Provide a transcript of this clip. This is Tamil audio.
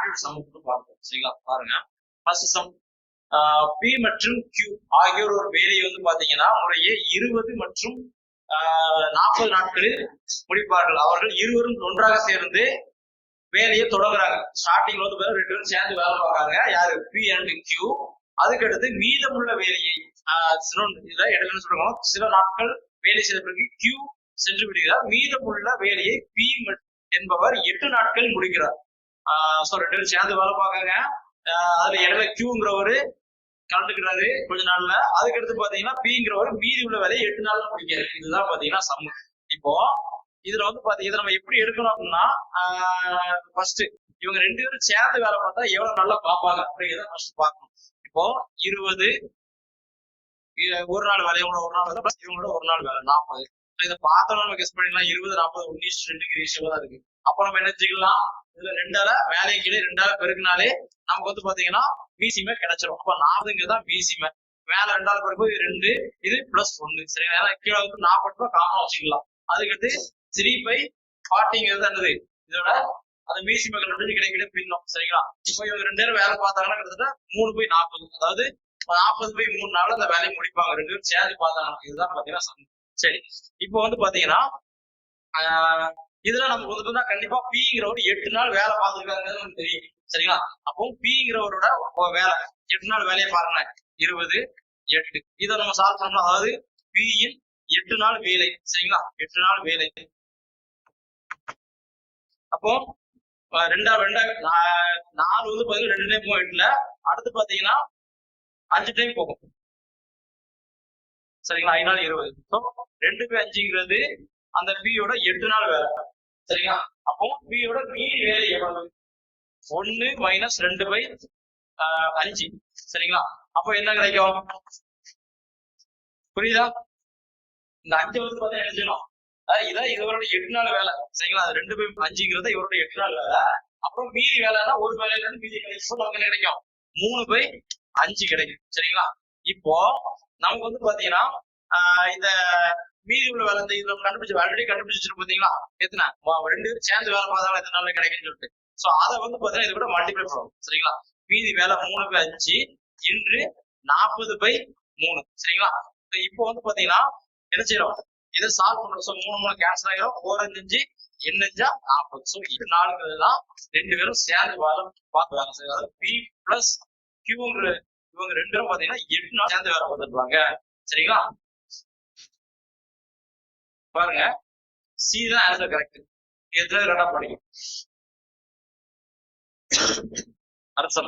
பார்ட்டியோட சம் பார்ப்போம். சரிங்களா, பாருங்க. ஃபர்ஸ்ட் சம், பி மற்றும் கியூ ஆகியோர் ஒரு வேலையை வந்து பாத்தீங்கன்னா முறையே 20 மற்றும் 40 நாட்களில் முடிப்பார்கள். அவர்கள் இருவரும் ஒன்றாக சேர்ந்து வேலையை தொடங்குறாங்க. ஸ்டார்டிங்ல வந்து ரெண்டு பேரும் சேர்ந்து வேலை பார்க்காங்க. யாரு? P and Q. அதுக்கடுத்து மீதமுள்ள வேலையை இடையில சொல்றாங்க, சில நாட்கள் வேலை செய்த பிறகு கியூ சென்று விடுகிறார். மீதமுள்ள வேலையை பி என்பவர் 8 நாட்கள் முடிக்கிறார். ரெண்டு பேரும் சேர்ந்து வேலை பார்க்காங்க. அதுல இடையில கியூங்கிறவரு கலந்துக்கிறாரு கொஞ்ச நாள்ல. அதுக்கடுத்து பாத்தீங்கன்னா பிங்கிறவரு மீதி உள்ள வேலையை 8 நாள்ல முடிக்கிறாரு. இதுதான் பாத்தீங்கன்னா சம். இப்போ இதுல வந்து பாத்தீங்கன்னா இதை நம்ம எப்படி எடுக்கணும் அப்படின்னா, ஃபர்ஸ்ட் இவங்க ரெண்டு பேரும் சேர்ந்து வேலை பார்த்தா எவ்வளவு நல்லா பார்ப்பாங்க அப்படிங்கிறத ஃபர்ஸ்ட் பார்க்கணும். இப்போ 20 ஒரு நாள் வேலை, ஒரு நாள் வேலை பிளஸ் இவங்களோட ஒரு நாள் வேலை 40. இதை பார்த்தோம்னா நம்ம கெஸ் பண்ணிக்கலாம் 20 40 1:2 ரேஷியோவா தான் இருக்கு. அப்போ நம்ம என்ன செஞ்சுக்கலாம், இதுல 2ஆல வேலையை கீழே 2ஆல பெருக்கினாலே நமக்கு வந்து பாத்தீங்கன்னா பிசிமே கிடைச்சிடும். அப்ப 40ங்கிறது தான் பிசிமே. மேல 2ஆல பெருக்கும் 2, இது பிளஸ் 1. சரிங்களா, ஏன்னா கீழே வந்து 40 காமனா வச்சுக்கலாம். அதுக்கடுத்து 3/40ங்கிறது என்னது, இதோட அந்த பிசிமே கிடைக்கிற பின்னம். சரிங்களா, இப்போ இவங்க 2 பேரும் வேலை பார்த்தாங்கன்னா கிட்டத்தட்ட 3/40, அதாவது 40/3 நாள் அந்த வேலையை முடிப்பாங்க. 2 பேரும் சேர்ந்து பார்த்தாங்க. இதுதான் பாத்தீங்கன்னா சம். சரி, இப்போ வந்து பாத்தீங்கன்னா இதுல நமக்கு வந்து கண்டிப்பா பிங்கிறவர் 8 நாள் வேலை பார்த்துருக்காருங்கிறது நமக்கு தெரியும். சரிங்களா, அப்போ பிங்கிறவரோட வேலை 8 நாள் வேலையை பாருங்க, 20 8. இதை நம்ம சால்வ் பண்ணோம். அதாவது பியின் 8 நாள் வேலை. சரிங்களா, 8 நாள் வேலை. அப்போ 4 வந்து பாத்தீங்கன்னா 2 டைம் போகும் 8ல. அடுத்து பாத்தீங்கன்னா 5 டைம் போகும். சரிங்களா, 5 நாள் 20. 2/5ங்கிறது அந்த பியோட 8 நாள் வேலை. சரிங்களா, அப்போ பியோட மீதி வேலை எவ்வளவு? 1 - 2/5. சரிங்களா, அப்போ என்ன கிடைக்கும்? புரியுதா? இந்த 5 வந்து பார்த்தா என்ன செய்யணும், இதான் இவரோட 8 நாள் வேலை. சரிங்களா, 2/5ங்கிறது இவரோட 8 நாள் வேலை. அப்புறம் மீதி வேலைன்னா ஒரு வேலையில இருந்து மீதி கிடைக்கும். நமக்கு என்ன கிடைக்கும்? 3/5 கிடைக்கும். சரிங்களா, இப்போ நமக்கு வந்து பாத்தீங்கன்னா இந்த மீதி உள்ள வேலை இதுல கண்டுபிடிச்சு ஆல்ரெடி கண்டுபிடிச்சிட்டு பாத்தீங்களா, எத்தனை 2 பேரும் சேர்ந்து வேலை பார்த்தாலும் எத்தனை நாள் கிடைக்குன்னு சொல்லிட்டு. சோ அதை வந்து பாத்தீங்கன்னா இதை கூட மல்டிப்ளை பண்ணுவோம். சரிங்களா, மீதி வேலை 3/5 இன்று 40/3. சரிங்களா, இப்போ வந்து பாத்தீங்கன்னா என்ன செய்யறோம், இதை சால்வ் பண்றோம். சோ 3 கேன்சல் ஆகிரும். 4 5 8 40. சோ 8 நாளுங்கிறதுதான் 2 பேரும் சேர்ந்து வேலை பார்த்துவாங்க. சரி, அதாவது பி பிளஸ் கியூங்கிற இவங்க 2 பேரும் பாத்தீங்கன்னா 8 நாள் சேர்ந்து வேலை பார்த்துருப்பாங்க. சரிங்களா, பாருங்க, சி தான் ஆன்சர் கரெக்ட். எதுல ரெண்டா படிக்கும். அடுத்த